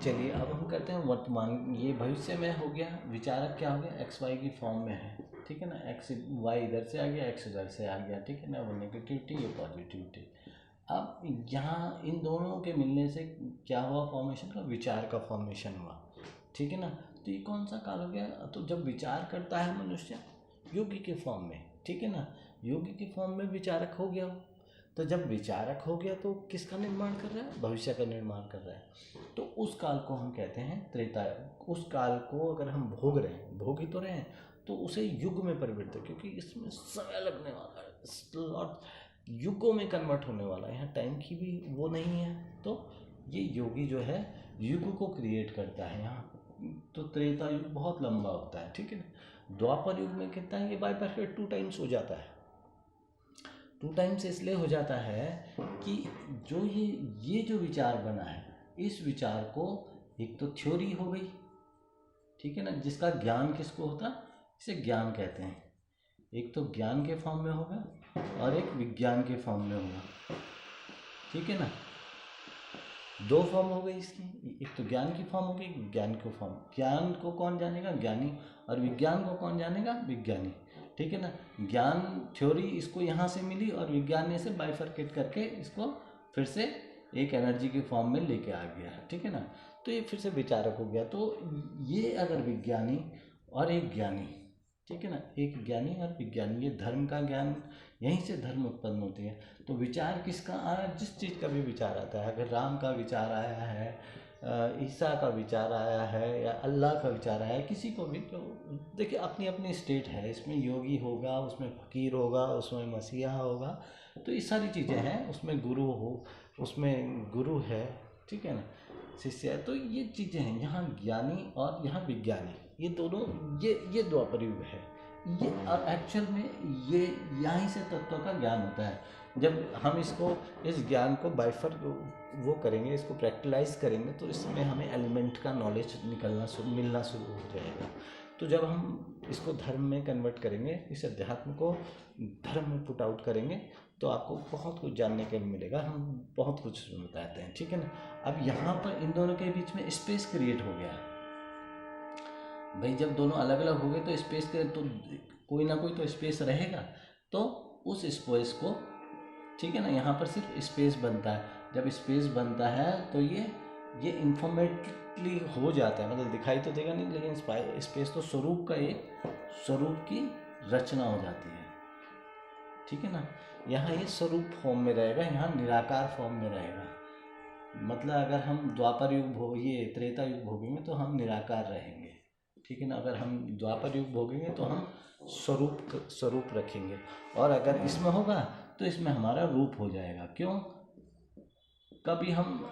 चलिए अब हम करते हैं वर्तमान। ये भविष्य में हो गया, विचारक क्या हो गया, एक्स वाई की फॉर्म में है, ठीक है ना। एक्स वाई इधर से आ गया, एक्स उधर से आ गया, ठीक है ना। वो नेगेटिविटी, ये पॉजिटिविटी। अब यहाँ इन दोनों के मिलने से क्या हुआ, फॉर्मेशन का, विचार का फॉर्मेशन हुआ, ठीक है ना। तो ये कौन सा काल हो गया, तो जब विचार करता है मनुष्य योगी के फॉर्म में, ठीक है ना, योगी के फॉर्म में विचारक हो गया। तो जब विचारक हो गया तो किसका निर्माण कर रहा है, भविष्य का निर्माण कर रहा है। तो उस काल को हम कहते हैं त्रेता। उस काल को अगर हम भोग रहे हैं, भोग ही तो रहे हैं, तो उसे युग में परिवर्तित, क्योंकि इसमें समय लगने वाला है, स्लॉट युगों में कन्वर्ट होने वाला है, यहाँ टाइम की भी वो नहीं है। तो ये योगी जो है युग को क्रिएट करता है यहाँ। तो त्रेता युग बहुत लंबा होता है, ठीक है ना। द्वापर युग में कितना है, ये बाय परफेक्ट 2 टाइम्स हो जाता है। 2 टाइम्स इसलिए हो जाता है कि जो ये जो विचार बना है, इस विचार को एक तो थ्योरी हो गई, ठीक है ना, जिसका ज्ञान किसको होता है, इसे ज्ञान कहते हैं। एक तो ज्ञान के फॉर्म में होगा और एक विज्ञान के फॉर्म में होगा, ठीक है ना। 2 फॉर्म हो गई इसकी, एक तो ज्ञान की फॉर्म हो गई, विज्ञान की फॉर्म। ज्ञान को कौन जानेगा, ज्ञानी, और विज्ञान को कौन जानेगा, विज्ञानी, ठीक है ना। ज्ञान थ्योरी इसको यहाँ से मिली और विज्ञान ने इसे बाइफरकेट करके इसको फिर से एक एनर्जी के फॉर्म में लेके आ गया, ठीक है ना। तो ये फिर से विचारक हो गया। तो ये अगर विज्ञानी और एक ज्ञानी, ठीक है ना, एक ज्ञानी और विज्ञानी, ये धर्म का ज्ञान, यहीं से धर्म उत्पन्न होती है। तो विचार किसका आया, जिस चीज़ का भी विचार आता है, अगर राम का विचार आया है, ईसा का विचार आया है, या अल्लाह का विचार आया है, किसी को भी, तो देखिए अपनी अपनी स्टेट है, इसमें योगी होगा, उसमें फकीर होगा, उसमें मसीहा होगा, तो ये सारी चीज़ें हैं, उसमें गुरु हो, उसमें गुरु है, ठीक है ना, शिष्य है। तो ये चीज़ें हैं, यहाँ ज्ञानी और यहाँ विज्ञानी, ये दोनों, ये द्वापर युग है ये। और एक्चुअल में ये यहीं से तत्व का ज्ञान होता है। जब हम इसको, इस ज्ञान को बाइफर वो करेंगे, इसको प्रैक्टिलाइज करेंगे, तो इसमें हमें एलिमेंट का नॉलेज मिलना शुरू हो जाएगा। तो जब हम इसको धर्म में कन्वर्ट करेंगे, इस अध्यात्म को धर्म में पुट आउट करेंगे, तो आपको बहुत कुछ जानने के मिलेगा। हम बहुत कुछ बताते हैं, ठीक है ना। अब यहाँ पर इन दोनों के बीच में स्पेस क्रिएट हो गया भाई। जब दोनों अलग अलग हो गए तो स्पेस के, तो कोई ना कोई तो स्पेस रहेगा। तो उस स्पेस को, ठीक है ना, यहाँ पर सिर्फ स्पेस बनता है। जब स्पेस बनता है तो ये इंफॉर्मेटली हो जाता है, मतलब दिखाई तो देगा नहीं, लेकिन स्पेस तो स्वरूप का एक स्वरूप की रचना हो जाती है, ठीक है ना। यहाँ ये स्वरूप फॉर्म में रहेगा, यहाँ निराकार फॉर्म में रहेगा। मतलब अगर हम द्वापर युग ये त्रेता युग भोगेंगे तो हम निराकार रहेंगे, ठीक है ना। अगर हम द्वापर युग भोगेंगे तो हम स्वरूप रखेंगे। और अगर इसमें होगा तो इसमें हमारा रूप हो जाएगा। क्यों, कभी हम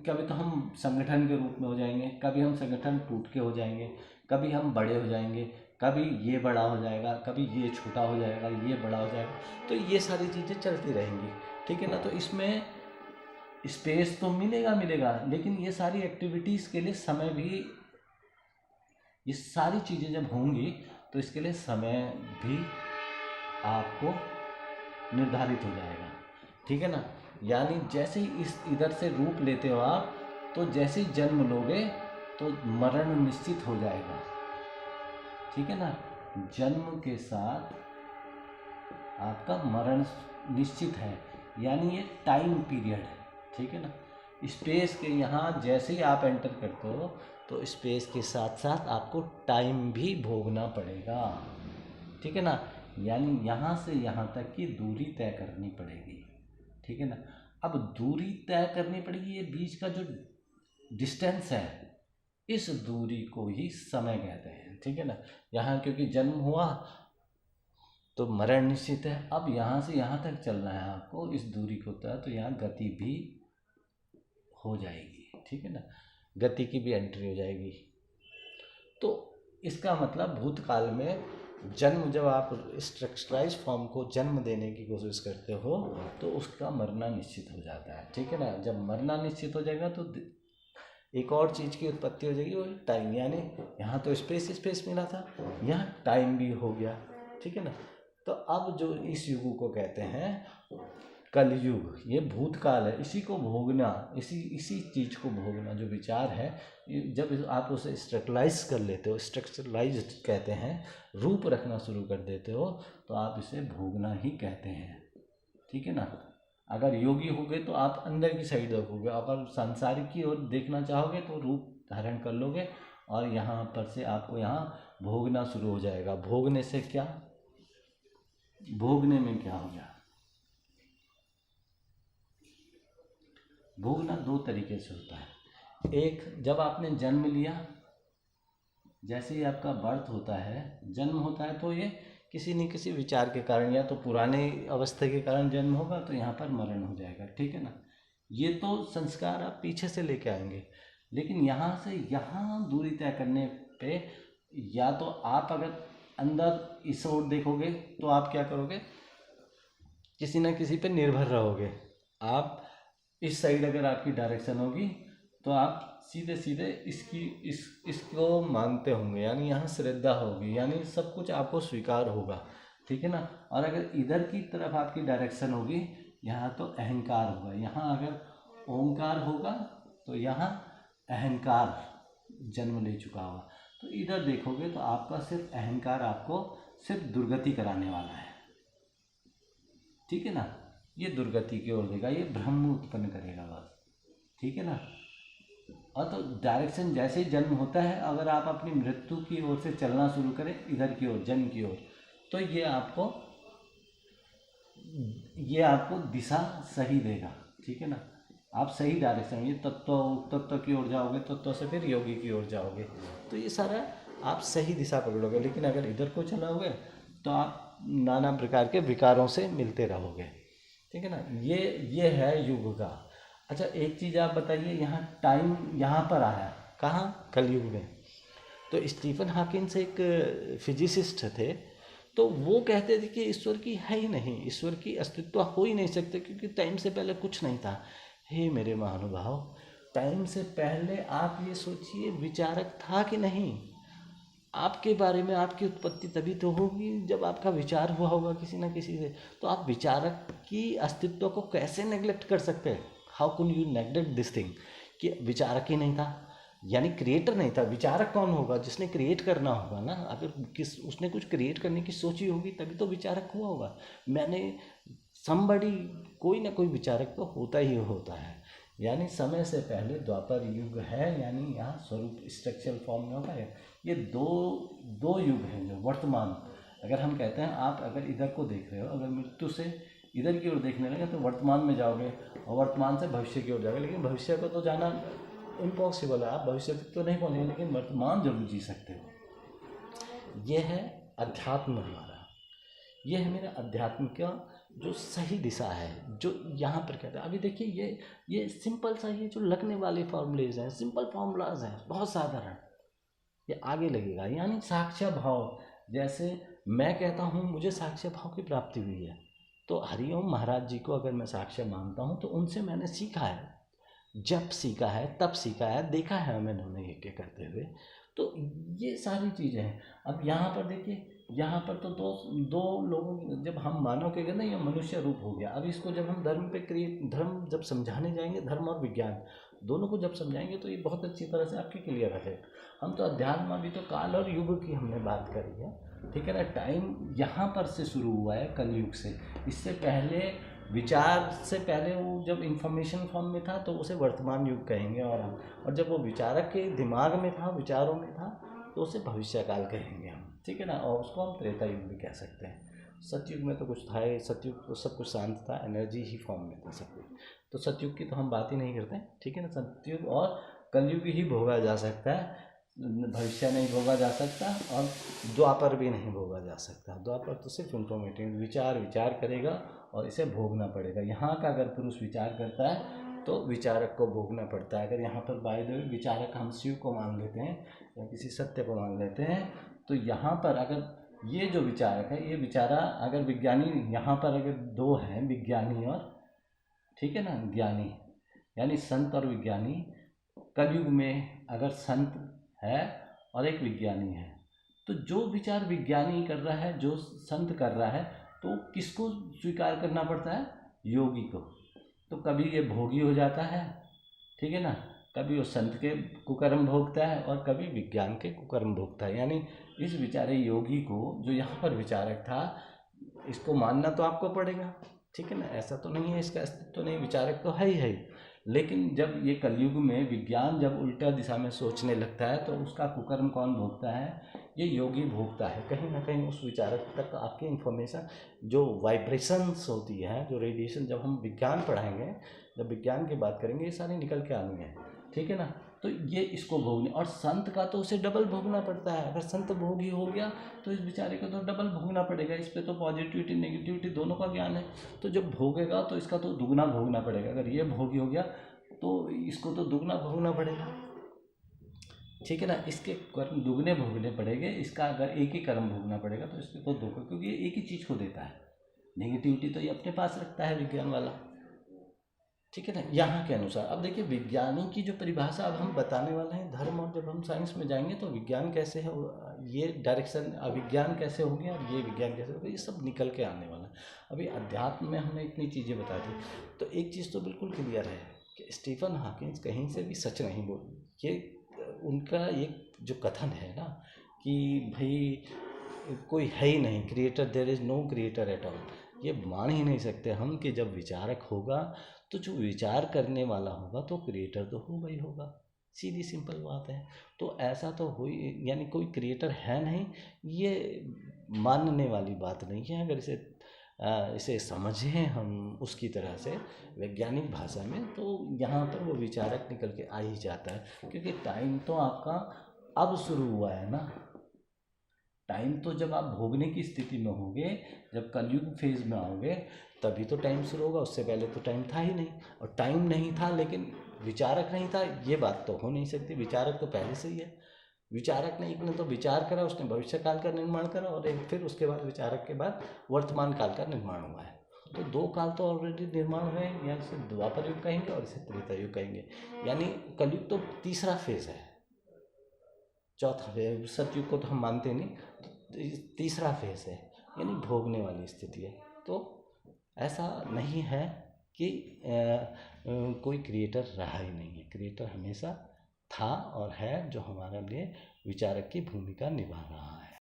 कभी तो हम संगठन के रूप में हो जाएंगे, कभी हम संगठन टूट के हो जाएंगे, कभी हम बड़े हो जाएंगे, कभी ये बड़ा हो जाएगा, कभी ये छोटा हो जाएगा, ये बड़ा हो जाएगा। तो ये सारी चीज़ें चलती रहेंगी, ठीक है ना। तो इसमें स्पेस तो मिलेगा, लेकिन ये सारी एक्टिविटीज़ के लिए समय भी, ये सारी चीज़ें जब होंगी तो इसके लिए समय भी आपको निर्धारित हो जाएगा, ठीक है ना। यानी जैसे ही इस इधर से रूप लेते हो आप, तो जैसे ही जन्म लोगे तो मरण निश्चित हो जाएगा, ठीक है ना। जन्म के साथ आपका मरण निश्चित है, यानी ये टाइम पीरियड है, ठीक है ना। स्पेस के यहाँ जैसे ही आप एंटर करते हो तो स्पेस के साथ साथ आपको टाइम भी भोगना पड़ेगा, ठीक है ना। यानी यहाँ से यहाँ तक की दूरी तय करनी पड़ेगी, ठीक है ना। अब दूरी तय करनी पड़ेगी, ये बीच का जो डिस्टेंस है, इस दूरी को ही समय कहते हैं, ठीक है ना। यहाँ क्योंकि जन्म हुआ तो मरण निश्चित है। अब यहाँ से यहाँ तक चलना है आपको, इस दूरी को तय, तो यहाँ गति भी हो जाएगी, ठीक है ना, गति की भी एंट्री हो जाएगी। तो इसका मतलब भूतकाल में जन्म, जब आप स्ट्रक्चराइज फॉर्म को जन्म देने की कोशिश करते हो तो उसका मरना निश्चित हो जाता है, ठीक है ना। जब मरना निश्चित हो जाएगा तो एक और चीज़ की उत्पत्ति हो जाएगी, वो टाइम। यानी यहाँ तो स्पेस मिला था, यहाँ टाइम भी हो गया, ठीक है ना। तो अब जो इस युग को कहते हैं कलयुग, ये भूतकाल है, इसी को भोगना, इसी चीज़ को भोगना जो विचार है, जब आप उसे स्ट्रक्चरलाइज कर लेते हो, स्ट्रक्चरलाइज कहते हैं, रूप रखना शुरू कर देते हो, तो आप इसे भोगना ही कहते हैं। ठीक है ना। अगर योगी होगे तो आप अंदर की साइड रखोगे, अगर सांसारिक की ओर देखना चाहोगे तो रूप धारण कर लोगे, और यहाँ पर से आपको यहाँ भोगना शुरू हो जाएगा। भोगने से क्या, भोगने में क्या हो गया, भोगना दो तरीके से होता है। एक, जब आपने जन्म लिया, जैसे ही आपका बर्थ होता है, जन्म होता है, तो ये किसी न किसी विचार के कारण, या तो पुराने अवस्था के कारण जन्म होगा, तो यहाँ पर मरण हो जाएगा। ठीक है ना। ये तो संस्कार आप पीछे से लेके आएंगे, लेकिन यहाँ से यहाँ दूरी तय करने पे, या तो आप अगर अंदर इस ओर देखोगे तो आप क्या करोगे, किसी न किसी पे निर्भर रहोगे। आप इस साइड अगर आपकी डायरेक्शन होगी तो आप सीधे सीधे इसको मानते होंगे, यानी यहाँ श्रद्धा होगी, यानी सब कुछ आपको स्वीकार होगा। ठीक है ना। और अगर इधर की तरफ आपकी डायरेक्शन होगी, यहाँ तो अहंकार होगा। यहाँ अगर ओंकार होगा तो यहाँ अहंकार जन्म ले चुका होगा। तो इधर देखोगे तो आपका सिर्फ अहंकार आपको सिर्फ दुर्गति कराने वाला है। ठीक है ना। ये दुर्गति की ओर देगा, ये भ्रम उत्पन्न करेगा बस। ठीक है ना। और तो डायरेक्शन जैसे ही जन्म होता है, अगर आप अपनी मृत्यु की ओर से चलना शुरू करें, इधर की ओर, जन्म की ओर, तो ये आपको दिशा सही देगा। ठीक है ना। आप सही डायरेक्शन, ये तत्व की ओर जाओगे, तत्व से फिर योगी की ओर जाओगे, तो ये सारा आप सही दिशा पकड़ोगे। लेकिन अगर इधर को चलाओगे तो आप नाना प्रकार के विकारों से मिलते रहोगे। ठीक है ना। ये है युग का। अच्छा, एक चीज़ आप बताइए, यहाँ टाइम यहाँ पर आया कहाँ, कलयुग में। तो स्टीफन हॉकिंस एक फिजिसिस्ट थे, तो वो कहते थे कि ईश्वर की है ही नहीं, ईश्वर की अस्तित्व हो ही नहीं सकते, क्योंकि टाइम से पहले कुछ नहीं था। हे मेरे महानुभाव, टाइम से पहले आप ये सोचिए, विचारक था कि नहीं? आपके बारे में आपकी उत्पत्ति तभी तो होगी जब आपका विचार हुआ होगा किसी ना किसी से। तो आप विचारक की अस्तित्व को कैसे नेग्लेक्ट कर सकते हैं? How can you neglect this thing, कि विचारक ही नहीं था, यानी क्रिएटर नहीं था। विचारक कौन होगा? जिसने क्रिएट करना होगा ना। अगर उसने कुछ क्रिएट करने की सोची होगी तभी तो विचारक हुआ होगा। मैंने समबडी, कोई ना कोई विचारक तो होता ही होता है। यानी समय से पहले द्वापर युग है, यानी यहाँ स्वरूप स्ट्रक्चरल फॉर्म में होगा। ये दो युग हैं जो वर्तमान, अगर हम कहते हैं, आप अगर इधर को देख रहे हो, अगर मृत्यु से इधर की ओर देखने लगे तो वर्तमान में जाओगे, और वर्तमान से भविष्य की ओर जाओगे। लेकिन भविष्य को तो जाना इम्पॉसिबल है, आप भविष्य तक तो नहीं पहुँचेंगे, लेकिन वर्तमान जरूर जी सकते हो। ये है अध्यात्म हमारा, ये है मेरा अध्यात्म का जो सही दिशा है, जो यहाँ पर कहता है। अभी देखिए, ये सिंपल सा, ये जो लगने वाले फॉर्मूलेज हैं, सिंपल फॉर्मूलाज हैं, बहुत साधारण, ये आगे लगेगा। यानी साक्ष्य भाव, जैसे मैं कहता हूँ मुझे साक्ष्य भाव की प्राप्ति हुई है, तो हरिओम महाराज जी को अगर मैं साक्ष्य मानता हूँ तो उनसे मैंने सीखा है, जब सीखा है तब सीखा है, देखा है मैंने उन्हें ये करते हुए। तो ये सारी चीज़ें हैं। अब यहाँ पर देखिए, यहाँ पर तो दो लोगों, जब हम मानव के गए ना, ये मनुष्य रूप हो गया। अब इसको जब हम धर्म पे धर्म जब समझाने जाएंगे, धर्म और विज्ञान दोनों को जब समझाएंगे, तो ये बहुत अच्छी तरह से आपकी क्लियर है। हम तो अध्यात्म, अभी तो काल और युग की हमने बात करी है। ठीक है ना। टाइम यहाँ पर से शुरू हुआ है, कलयुग से। इससे पहले, विचार से पहले, वो जब इंफॉर्मेशन फॉर्म में था तो उसे वर्तमान युग कहेंगे, और जब वो विचारक के दिमाग में था, विचारों में था, तो उसे भविष्यकाल कहेंगे हम। ठीक है ना। और उसको हम त्रेता युग भी कह सकते हैं। सतयुग में तो कुछ था ही, सतयुग तो सब कुछ शांत था, एनर्जी ही फॉर्म में था सब कुछ। तो सतयुग की तो हम बात ही नहीं करते। ठीक है ना। सतयुग और कलयुग ही भोगा जा सकता है, भविष्य नहीं भोगा जा सकता, और द्वापर भी नहीं भोगा जा सकता। द्वापर तो सिर्फ इंफॉर्मेटिव, विचार करेगा और इसे भोगना पड़ेगा। यहाँ का अगर पुरुष विचार करता है तो विचारक को भोगना पड़ता है। अगर यहाँ पर बाय द वे विचारक हम शिव को मान लेते हैं या किसी सत्य को मान लेते हैं, तो यहाँ पर अगर ये जो विचारक है, ये विचारा, अगर विज्ञानी, यहाँ पर अगर दो हैं, विज्ञानी और, ठीक है ना, ज्ञानी, यानी संत और विज्ञानी। कलयुग में अगर संत है और एक विज्ञानी है, तो जो विचार विज्ञानी कर रहा है, जो संत कर रहा है, तो किसको स्वीकार करना पड़ता है? योगी को, तो कभी ये भोगी हो जाता है, ठीक है ना, कभी वो संत के कुकर्म भोगता है और कभी विज्ञान के कुकर्म भोगता है। यानी इस बेचारे योगी को, जो यहाँ पर विचारक था, इसको मानना तो आपको पड़ेगा, ठीक है ना, ऐसा तो नहीं है इसका अस्तित्व तो नहीं, विचारक तो है ही। लेकिन जब ये कलयुग में विज्ञान जब उल्टा दिशा में सोचने लगता है तो उसका कुकर्म कौन भोगता है? ये योगी भोगता है। कहीं ना कहीं उस विचारक तक आपकी इन्फॉर्मेशन, जो वाइब्रेशंस होती है, जो रेडिएशन, जब हम विज्ञान पढ़ाएंगे, जब विज्ञान की बात करेंगे, ये सारी निकल के आनी है, ठीक है ना। तो ये इसको भोगने, और संत का तो उसे डबल भोगना पड़ता है। अगर संत भोगी हो गया तो इस बेचारे को तो डबल भोगना पड़ेगा। इस पे तो पॉजिटिविटी नेगेटिविटी दोनों का ज्ञान है, तो जब भोगेगा तो इसका तो दुगना भोगना पड़ेगा। अगर ये भोगी हो गया तो इसको तो दुगना भोगना पड़ेगा, ठीक है ना। इसके कर्म दुगने भोगने पड़ेंगे, इसका अगर एक ही कर्म भोगना पड़ेगा तो इसके तो दो, क्योंकि ये एक ही चीज़ को देता है। नेगेटिविटी तो ये अपने पास रखता है विज्ञान वाला, ठीक है ना, यहाँ के अनुसार। अब देखिए विज्ञानी की जो परिभाषा अब हम बताने वाले हैं धर्म, और जब हम साइंस में जाएंगे तो विज्ञान कैसे है, ये डायरेक्शन, अविज्ञान कैसे हो गया और ये विज्ञान कैसे हो गया, ये सब निकल के आने वाला है। अभी अध्यात्म में हमने इतनी चीज़ें बता दी, तो एक चीज़ तो बिल्कुल क्लियर है कि स्टीफन हॉकिंस कहीं से भी सच नहीं बोल, ये उनका एक जो कथन है ना कि भाई कोई है ही नहीं creator, there is no creator at all, ये मान ही नहीं सकते हम कि जब विचारक होगा तो जो विचार करने वाला होगा तो क्रिएटर तो होगा ही होगा, सीधी सिंपल बात है। तो ऐसा तो हो ही, यानी कोई क्रिएटर है नहीं, ये मानने वाली बात नहीं है। अगर इसे समझें हम उसकी तरह से वैज्ञानिक भाषा में, तो यहाँ पर वो विचारक निकल के आ ही जाता है, क्योंकि टाइम तो आपका अब शुरू हुआ है ना। टाइम तो जब आप भोगने की स्थिति में होगे, जब कलयुग फेज में आओगे, तभी तो टाइम शुरू होगा। उससे पहले तो टाइम था ही नहीं, और टाइम नहीं था लेकिन विचारक नहीं था, ये बात तो हो नहीं सकती। विचारक तो पहले से ही है। विचारक ने एक ने तो विचार करा, उसने भविष्य काल का निर्माण करा, और एक फिर उसके बाद विचारक के बाद वर्तमान काल का निर्माण हुआ है। तो दो काल तो ऑलरेडी निर्माण हुए हैं, या इसे द्वापर युग कहेंगे और इसे त्रेता युग कहेंगे। यानी कलयुग तो तीसरा फेज है, चौथा फेज, सतयुग को तो हम मानते नहीं, तो तीसरा फेज है, यानी भोगने वाली स्थिति है। तो ऐसा नहीं है कि कोई क्रिएटर रहा ही नहीं है, क्रिएटर हमेशा था और है, जो हमारे लिए विचारक की भूमिका निभा रहा है।